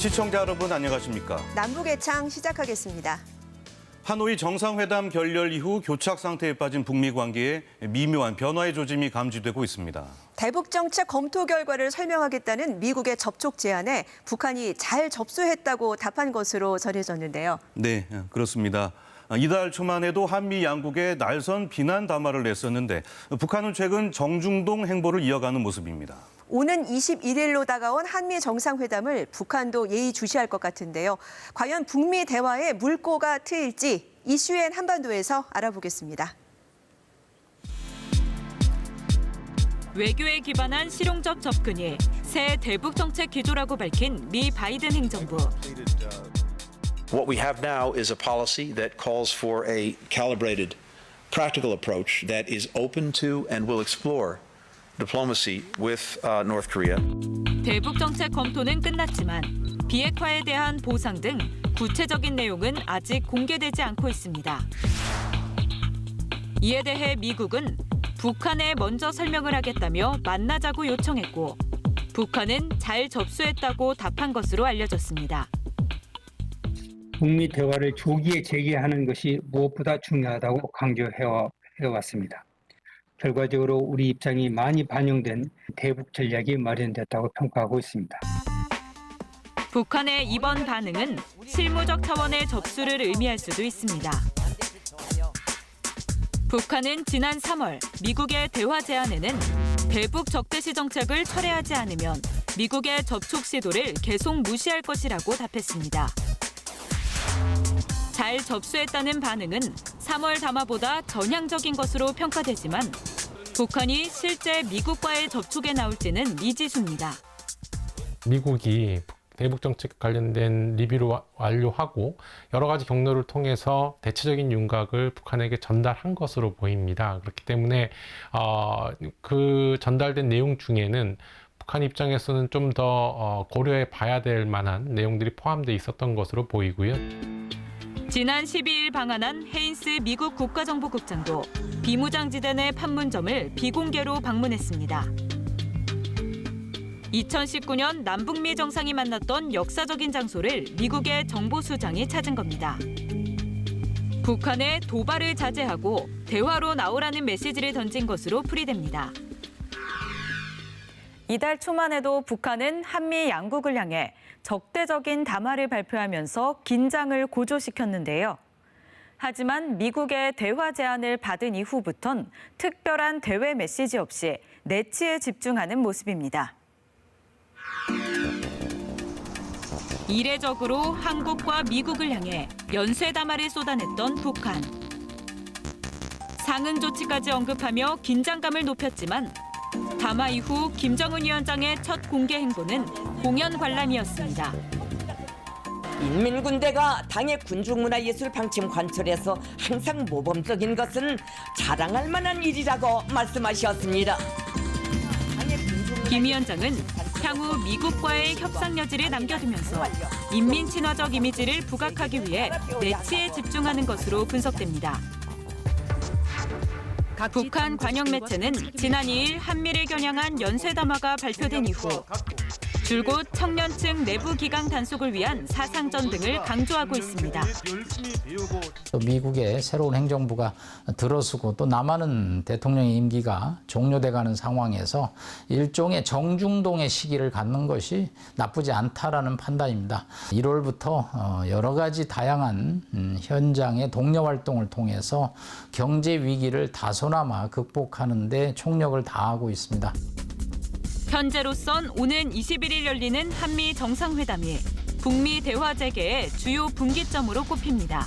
시청자 여러분 안녕하십니까? 남북의 창 시작하겠습니다. 하노이 정상회담 결렬 이후 교착 상태에 빠진 북미 관계에 미묘한 변화의 조짐이 감지되고 있습니다. 대북 정책 검토 결과를 설명하겠다는 미국의 접촉 제안에 북한이 잘 접수했다고 답한 것으로 전해졌는데요. 네, 그렇습니다. 이달 초만 해도 한미 양국에 날선 비난 담화를 냈었는데 북한은 최근 정중동 행보를 이어가는 모습입니다. 오는 21일로 다가온 한미 정상회담을 북한도 예의주시할 것 같은데요. 과연 북미 대화에 물꼬가 트일지 이슈엔 한반도에서 알아보겠습니다. 외교에 기반한 실용적 접근이 새 대북 정책 기조라고 밝힌 미 바이든 행정부. What we have now is a policy that calls for a calibrated, practical approach that is open to and will explore diplomacy with North Korea. 대북 정책 검토는 끝났지만 비핵화에 대한 보상 등 구체적인 내용은 아직 공개되지 않고 있습니다. 이에 대해 미국은 북한에 먼저 설명을 하겠다며 만나자고 요청했고 북한은 잘 접수했다고 답한 것으로 알려졌습니다. 북미 대화를 조기에 재개하는 것이 무엇보다 중요하다고 강조해왔습니다. 결과적으로 우리 입장이 많이 반영된 대북 전략이 마련됐다고 평가하고 있습니다. 북한의 이번 반응은 실무적 차원의 접수를 의미할 수도 있습니다. 북한은 지난 3월 미국의 대화 제안에는 대북 적대시 정책을 철회하지 않으면 미국의 접촉 시도를 계속 무시할 것이라고 답했습니다. 잘 접수했다는 반응은 3월 담화보다 전향적인 것으로 평가되지만 북한이 실제 미국과의 접촉에 나올지는 미지수입니다. 미국이 대북 정책 관련된 리뷰를 완료하고 여러 가지 경로를 통해서 대체적인 윤곽을 북한에게 전달한 것으로 보입니다. 그렇기 때문에 그 전달된 내용 중에는 북한 입장에서는 좀 더 고려해 봐야 될 만한 내용들이 포함되어 있었던 것으로 보이고요. 지난 12일 방한한 헤인스 미국 국가정보국장도 비무장지대 내 판문점을 비공개로 방문했습니다. 2019년 남북미 정상이 만났던 역사적인 장소를 미국의 정보수장이 찾은 겁니다. 북한의 도발을 자제하고 대화로 나오라는 메시지를 던진 것으로 풀이됩니다. 이달 초만 해도 북한은 한미 양국을 향해 적대적인 담화를 발표하면서 긴장을 고조시켰는데요. 하지만 미국의 대화 제안을 받은 이후부턴 특별한 대외 메시지 없이 내치에 집중하는 모습입니다. 이례적으로 한국과 미국을 향해 연쇄 담화를 쏟아냈던 북한. 상응 조치까지 언급하며 긴장감을 높였지만 담화 이후 김정은 위원장의 첫 공개 행보는 공연 관람이었습니다. 인민군대가 당의 군중문화예술 방침 관철에서 항상 모범적인 것은 자랑할 만한 일이라고 말씀하셨습니다. 김 위원장은 향후 미국과의 협상 여지를 남겨두면서 인민 친화적 이미지를 부각하기 위해 내치에 집중하는 것으로 분석됩니다. 북한 관영 매체는 지난 2일 한미를 겨냥한 연쇄 담화가 발표된 이후 줄곧 청년층 내부 기강 단속을 위한 사상전 등을 강조하고 있습니다. 또 미국의 새로운 행정부가 들어서고 또 남아는 대통령의 임기가 종료돼가는 상황에서 일종의 정중동의 시기를 갖는 것이 나쁘지 않다라는 판단입니다. 1월부터 여러 가지 다양한 현장의 독려 활동을 통해서 경제 위기를 다소나마 극복하는 데 총력을 다하고 있습니다. 현재로선 오는 21일 열리는 한미 정상회담이 북미 대화 재개의 주요 분기점으로 꼽힙니다.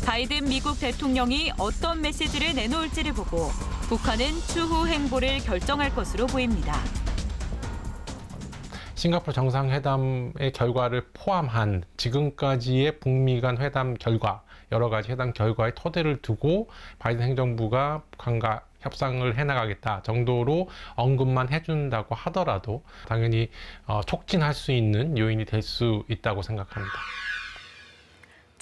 바이든 미국 대통령이 어떤 메시지를 내놓을지를 보고 북한은 추후 행보를 결정할 것으로 보입니다. 싱가포르 정상회담의 결과를 포함한 지금까지의 북미 간 회담 결과, 여러 가지 회담 결과의 토대를 두고 바이든 행정부가 북한과 협상을 해나가겠다 정도로 언급만 해준다고 하더라도 당연히 촉진할 수 있는 요인이 될 수 있다고 생각합니다.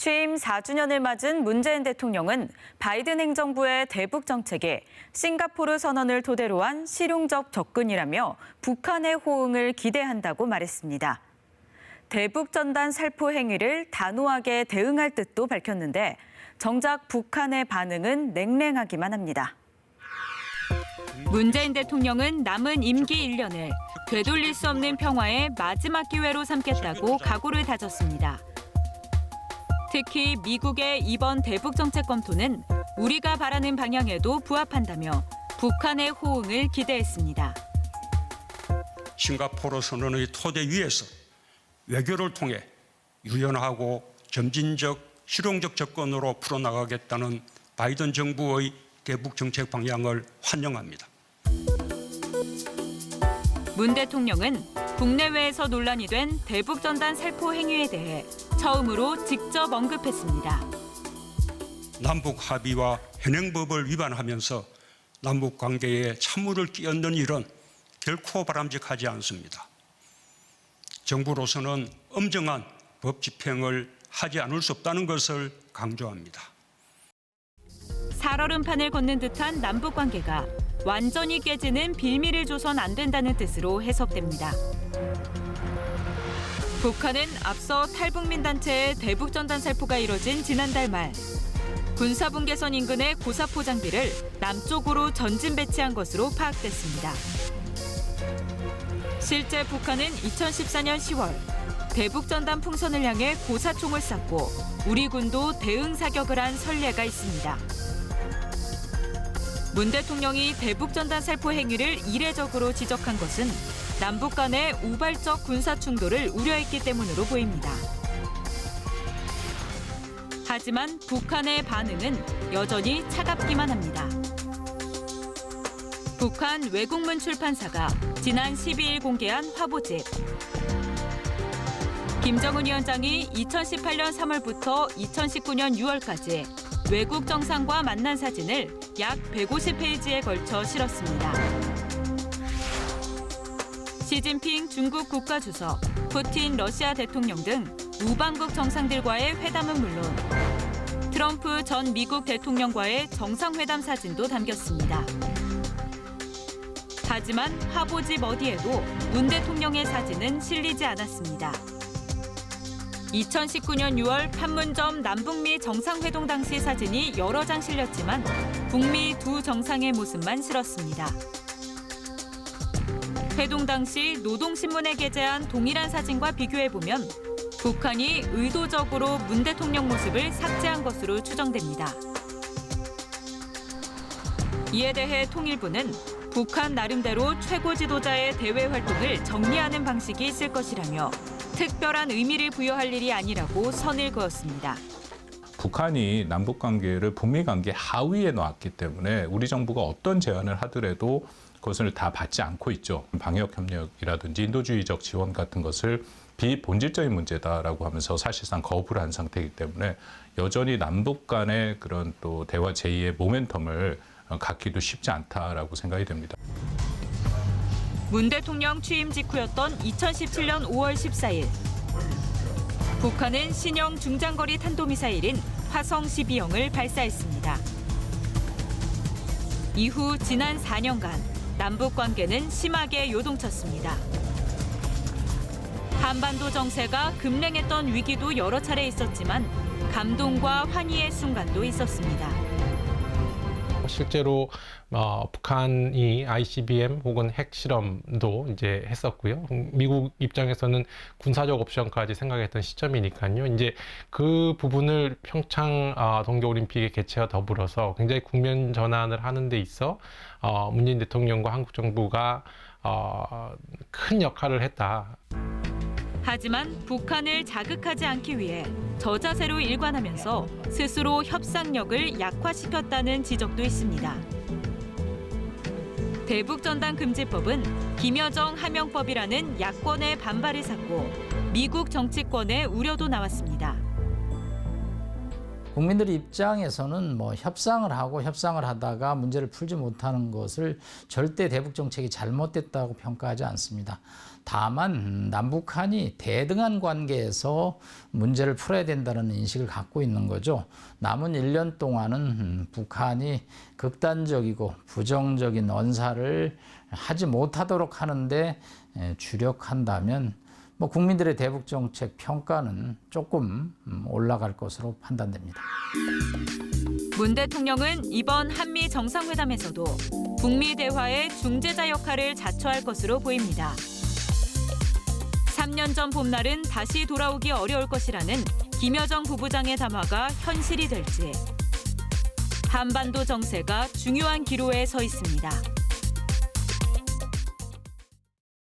취임 4주년을 맞은 문재인 대통령은 바이든 행정부의 대북 정책에 싱가포르 선언을 토대로 한 실용적 접근이라며 북한의 호응을 기대한다고 말했습니다. 대북전단 살포 행위를 단호하게 대응할 뜻도 밝혔는데 정작 북한의 반응은 냉랭하기만 합니다. 문재인 대통령은 남은 임기 1년을 되돌릴 수 없는 평화의 마지막 기회로 삼겠다고 각오를 다졌습니다. 특히 미국의 이번 대북 정책 검토는 우리가 바라는 방향에도 부합한다며 북한의 호응을 기대했습니다. 싱가포르 선언의 토대 위에서 외교를 통해 유연하고 점진적, 실용적 접근으로 풀어나가겠다는 바이든 정부의 대북 정책 방향을 환영합니다. 문 대통령은 국내외에서 논란이 된 대북전단 살포 행위에 대해 처음으로 직접 언급했습니다. 남북 합의와 현행법을 위반하면서 남북 관계에 찬물을 끼얹는 일은 결코 바람직하지 않습니다. 정부로서는 엄정한 법 집행을 하지 않을 수 없다는 것을 강조합니다. 살얼음판을 걷는 듯한 남북 관계가 완전히 깨지는 빌미를 줘선 안 된다는 뜻으로 해석됩니다. 북한은 앞서 탈북민 단체의 대북전단 살포가 이뤄진 지난달 말 군사분계선 인근의 고사포 장비를 남쪽으로 전진 배치한 것으로 파악됐습니다. 실제 북한은 2014년 10월 대북전단 풍선을 향해 고사총을 쐈고 우리 군도 대응 사격을 한 선례가 있습니다. 문 대통령이 대북전단 살포 행위를 이례적으로 지적한 것은 남북 간의 우발적 군사 충돌을 우려했기 때문으로 보입니다. 하지만 북한의 반응은 여전히 차갑기만 합니다. 북한 외국문 출판사가 지난 12일 공개한 화보집. 김정은 위원장이 2018년 3월부터 2019년 6월까지 외국 정상과 만난 사진을 약 150페이지에 걸쳐 실었습니다. 시진핑 중국 국가주석, 푸틴 러시아 대통령 등 우방국 정상들과의 회담은 물론 트럼프 전 미국 대통령과의 정상회담 사진도 담겼습니다. 하지만 화보집 어디에도 문 대통령의 사진은 실리지 않았습니다. 2019년 6월 판문점 남북미 정상회동 당시 사진이 여러 장 실렸지만 북미 두 정상의 모습만 실었습니다. 회동 당시 노동신문에 게재한 동일한 사진과 비교해보면 북한이 의도적으로 문 대통령 모습을 삭제한 것으로 추정됩니다. 이에 대해 통일부는 북한 나름대로 최고 지도자의 대외 활동을 정리하는 방식이 있을 것이라며 특별한 의미를 부여할 일이 아니라고 선을 그었습니다. 북한이 남북관계를 북미관계 하위에 놓았기 때문에 우리 정부가 어떤 제안을 하더라도 그것을 다 받지 않고 있죠. 방역협력이라든지 인도주의적 지원 같은 것을 비본질적인 문제다라고 하면서 사실상 거부를 한 상태이기 때문에 여전히 남북 간의 그런 또 대화 제2의 모멘텀을 갖기도 쉽지 않다라고 생각이 됩니다. 문 대통령 취임 직후였던 2017년 5월 14일. 북한은 신형 중장거리 탄도미사일인 화성 12형을 발사했습니다. 이후 지난 4년간 남북 관계는 심하게 요동쳤습니다. 한반도 정세가 급냉했던 위기도 여러 차례 있었지만 감동과 환희의 순간도 있었습니다. 실제로 북한이 ICBM 혹은 핵실험도 이제 했었고요. 미국 입장에서는 군사적 옵션까지 생각했던 시점이니까요. 이제 그 부분을 평창 동계올림픽의 개최와 더불어서 굉장히 국면 전환을 하는 데 있어 문재인 대통령과 한국 정부가 큰 역할을 했다. 하지만 북한을 자극하지 않기 위해 저자세로 일관하면서 스스로 협상력을 약화시켰다는 지적도 있습니다. 대북전단금지법은 김여정 하명법이라는 야권의 반발을 샀고 미국 정치권의 우려도 나왔습니다. 국민들 입장에서는 협상을 하다가 문제를 풀지 못하는 것을 절대 대북 정책이 잘못됐다고 평가하지 않습니다. 다만 남북한이 대등한 관계에서 문제를 풀어야 된다는 인식을 갖고 있는 거죠. 남은 1년 동안은 북한이 극단적이고 부정적인 언사를 하지 못하도록 하는데 주력한다면 국민들의 대북 정책 평가는 조금 올라갈 것으로 판단됩니다. 문 대통령은 이번 한미 정상회담에서도 북미 대화의 중재자 역할을 자처할 것으로 보입니다. 3년 전 봄날은 다시 돌아오기 어려울 것이라는 김여정 부부장의 담화가 현실이 될지 한반도 정세가 중요한 기로에 서 있습니다.